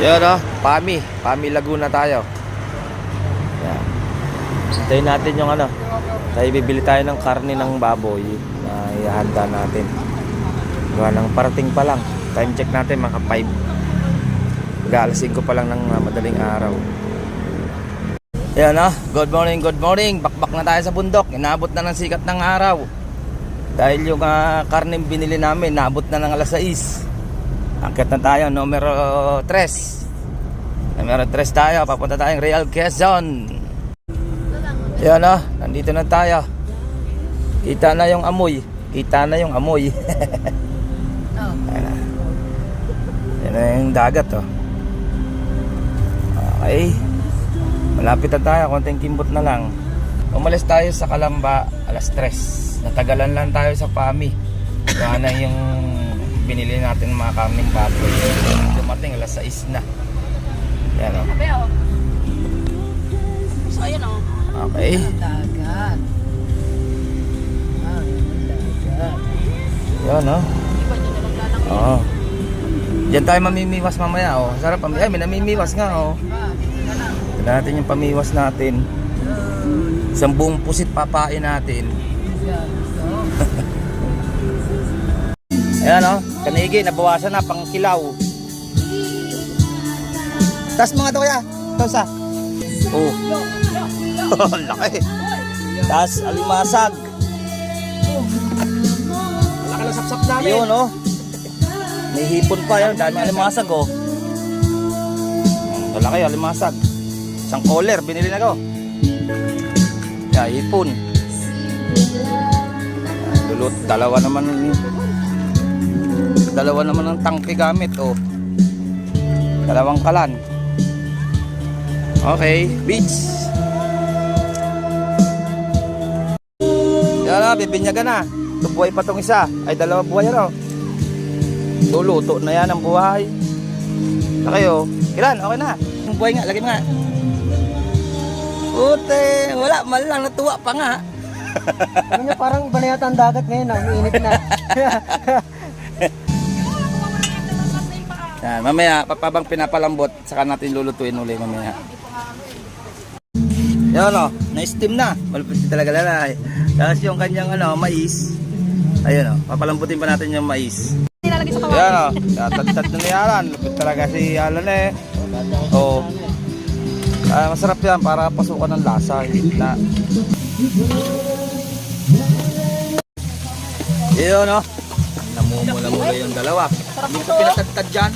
Yan o, Pami Laguna tayo. Yan. Hintayin natin yung ano. Tayo bibili tayo ng karne ng baboy na ihahanda natin. Gawa ng parating pa lang. Time check natin mga 5. Alas 5 pa lang ng madaling araw. Yan o, good morning. Bakbak na tayo sa bundok. Inabot na ng sikat ng araw. Dahil yung karne binili namin, naabot na ng alas 6. Akit na tayo, numero 3. Numero 3 tayo, papunta tayong Real Quezon. Yan o, nandito na tayo. Kita na yung amoy. Yan na yung dagat o. Okay. Malapit na tayo, konting kimbot na lang. Umalis tayo sa Calamba alas 3. Natagalan lang tayo sa Pami. Kaya na yung binili natin mga karning baboy. Dumating alas 6 na. Yan o. So ayan o. Okay. Dagat. Dagat. Yan o. Oo. Diyan tayo mamimiwas mamaya o. Sarap. Ay, may namimiwas nga o. Tignan natin yung pamiwas natin. Isang buong pusit papain natin. Ayan o, kanigi, nabawasan na, pang kilaw. Tas mga to kaya, ito sa. Oh. Laki. Tas alimasag. Laki lang sapsap namin. Yun o. May hipon pa yun, dahil may alimasag o. Laki, alimasag. Isang collar, binili na ko. Kaya hipon. Lulut, dalawa naman ng tangke gamit oh. Dalawang kalan. Okay, beach. Yan na, bibinyagan na. Ito buhay pa tong isa. Ay, dalawa buhay na. Luto na yan ang buhay. Okay oh. Ilan? Okay na. Ang buhay nga, lagi mo nga. Ute, wala man lang, natuwa pa nga. Ano niya, parang iba na yata ang dagat ngayon, umiinit na. Yan, mamaya, papabang pinapalambot, saka natin lulutuin uli mamaya. Yan o, na-steam na. Malupit talaga lalay. Tapos yung kanyang mais. Ayun o, papalambutin pa natin yung mais. Yan o, tatad na ni Alan. Lupit talaga si Alan eh. O, masarap yan para pasukan ng lasa. Na. Yun o, namumula-mula yung dalawa. Hindi ko pinatagtad dyan.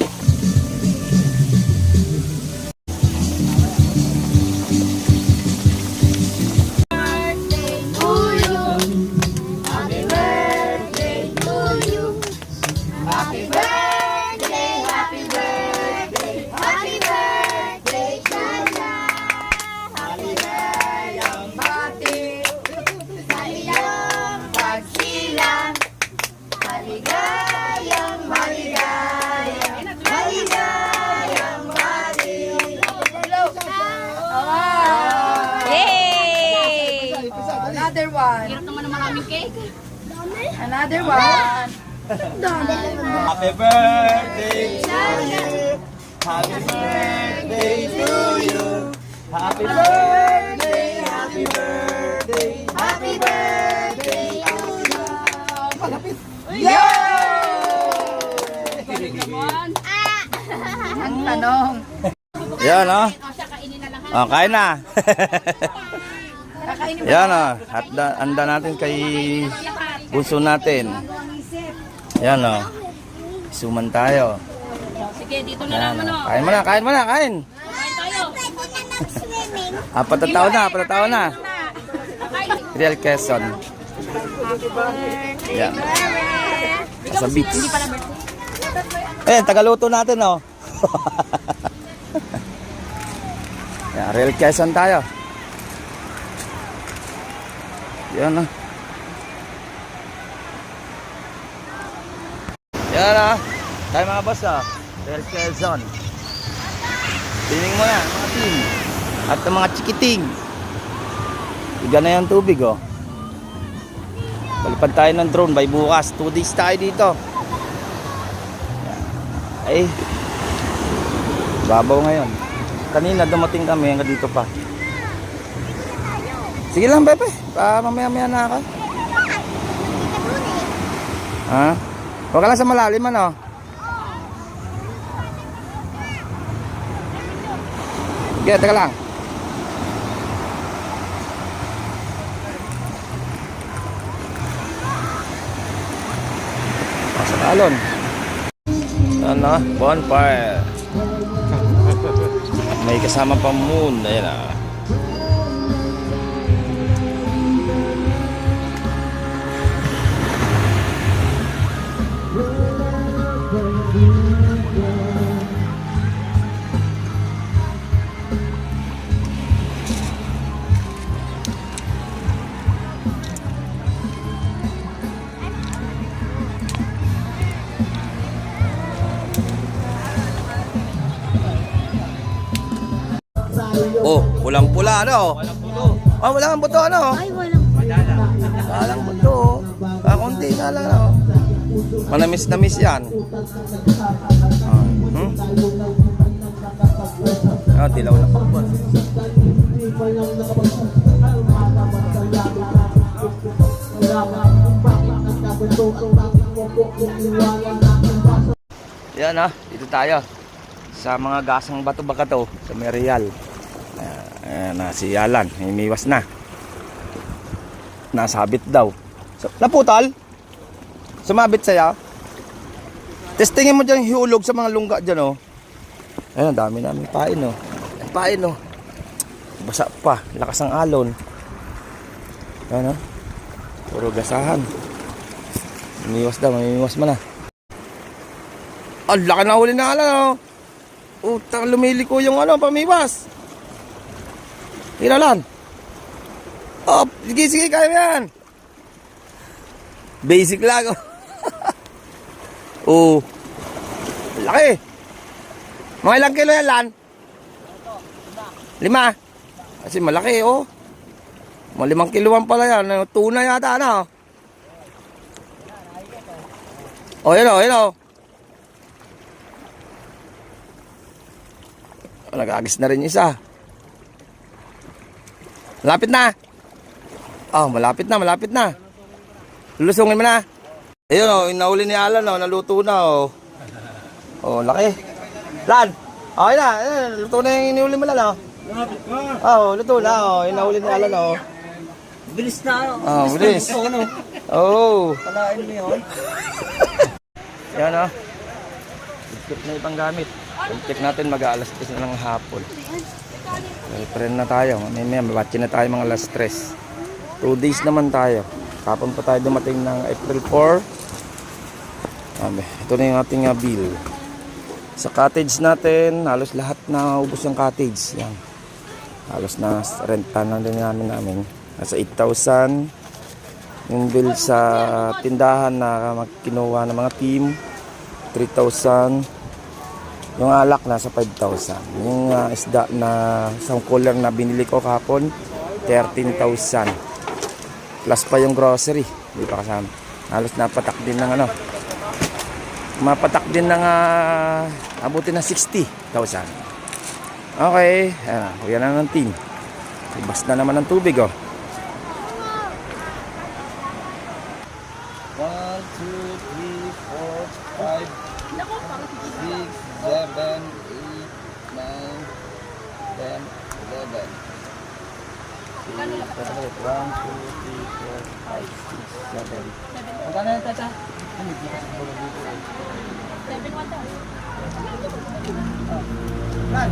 Another one. Hirap naman ng maraming cake. Another one. Happy birthday to you. Happy birthday to you. Happy birthday, happy birthday, happy birthday to you. Yeah! Naman. Ang tanong. Yan o. O siya, kainin na lang. Oh, kain na. Kakainin mo. Yan o. Handa natin kay bunso natin. Yan o. Isuman tayo. Sige, dito na Yan lang o. ano. Kain mo na, kain. Kain tayo. Apat na taon na. Real Quezon. Yan. Sa beach. Hindi pala birthday. Ayan, tagaluto natin o. Yan, Real Quezon tayo. Yan o. Yan o. Tayo mga boss o. Real Quezon. Tining mo yan, mga team. At ang mga chikiting. Iga na yung tubig o. Palipad tayo ng drone by bukas. 2 days tayo dito. Ay. Babaw ngayon. Kanina dumating kami hanggang dito pa. Sige lang, Pepe. Mamaya-maya na ako. Ha? Huwag ka lang sa malalim, ano? Sige, teka lang. Pasok alon. Ano? Bonfire. May kasama pa moon. Ayan ah. Oh, pulang-pula ano? Walang buto. Oh, wala kang buto ano? Ay, walang. Walang buto. Konti na lang ano. Manamis na miss yan. Dilaw na pa. Yan ah, dito tayo. Sa mga gasang bato-bakato sa Merial. Ayan na si Alan, umiwas na. Nasabit daw. Naputol? Sumabit saya? Testingin mo dyan hiulog sa mga lungga dyan oh. Ayan, dami namin pain oh. Pain oh. Basa pa, lakas ng alon. Ayan oh. Puro gasahan. Umiwas daw, umiwas mo na. Ang laki na huli na Alan oh. Utang lumiliko yung ano, pamiwas. Hiralan. Oh, sige, kaya yan. Basic lang oh. Oh. Laki. Mga ilang kilo yan, Lan? 5. Kasi malaki oh. Mga 5 kiloan pala yan. Tuna yata ano. Oh, yun oh, yun oh. Nag-agis na rin isa. Malapit na. Oh, malapit na. Lulusungin mo na. Ayun oh, inauli ni Alan oh, naluto na oh. Oh, laki. Lan. Okay na. Luto na yung iniuli mo Lan oh. Oh, luto na oh. Inauli ni Alan oh. Bilis na. Oh, bilis. Oh. Palain mo yun. Yan oh. Check na ibang gamit. Check natin mag-aalas 3 na ng hapon. Prend na tayo. Mamaya mabatch na tayo mga alas 3. 2 days naman tayo. Kapon pa tayo dumating ng April 4. Ito na yung ating bill. Sa cottage natin, halos lahat na ubos yung cottage. Yan. Halos na renta na din namin. Nasa 8,000. Yung bill sa tindahan na kinuha ng mga team, 3,000. Yung alak nasa 5,000. Yung isda na isang cooler na binili ko kahapon, 13,000. Plus pa yung grocery, hindi pa kasama. Halos napatak din ng ano. Mapatak din ng abutin ng 60,000. Okay, ayan na ng team. Ibas na naman ng tubig oh. 1, 2, 3, 4, 5, 6, 7, 8, 9, 10, 11. 1, 2, 3, 4, 5, 6, 7, 8, 9, 10, 11. 1, 2, 3, 4, 5, 6, 7. Magkano yan, Tata? 7,1 daw. Lan!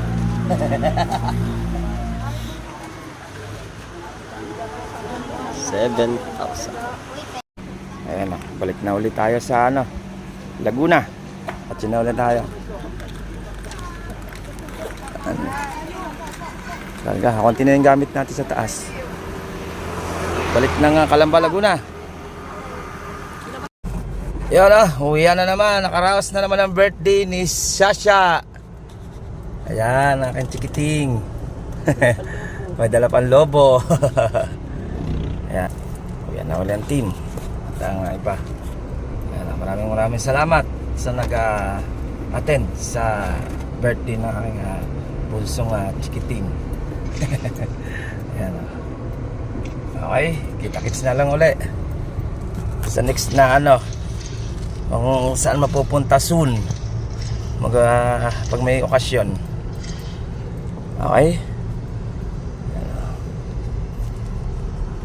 Ayan na, balik na ulit tayo sa ano, Laguna. At yun na ulit tayo. Talaga, konti na yung gamit natin sa taas. Balik na nga Calamba, Laguna. Yan uwian na naman. Nakaraos na naman ang birthday ni Shasha. Ayan, aking chikiting. May dala pang lobo. Ayan, uwian na ulit ang team. At ang iba. Ayan, maraming salamat sa nag-attend sa birthday ng aking punsong chikiting. Ayan. Okay, kita-kits na lang uli sa next na kung saan mapupunta soon pag may okasyon. Okay.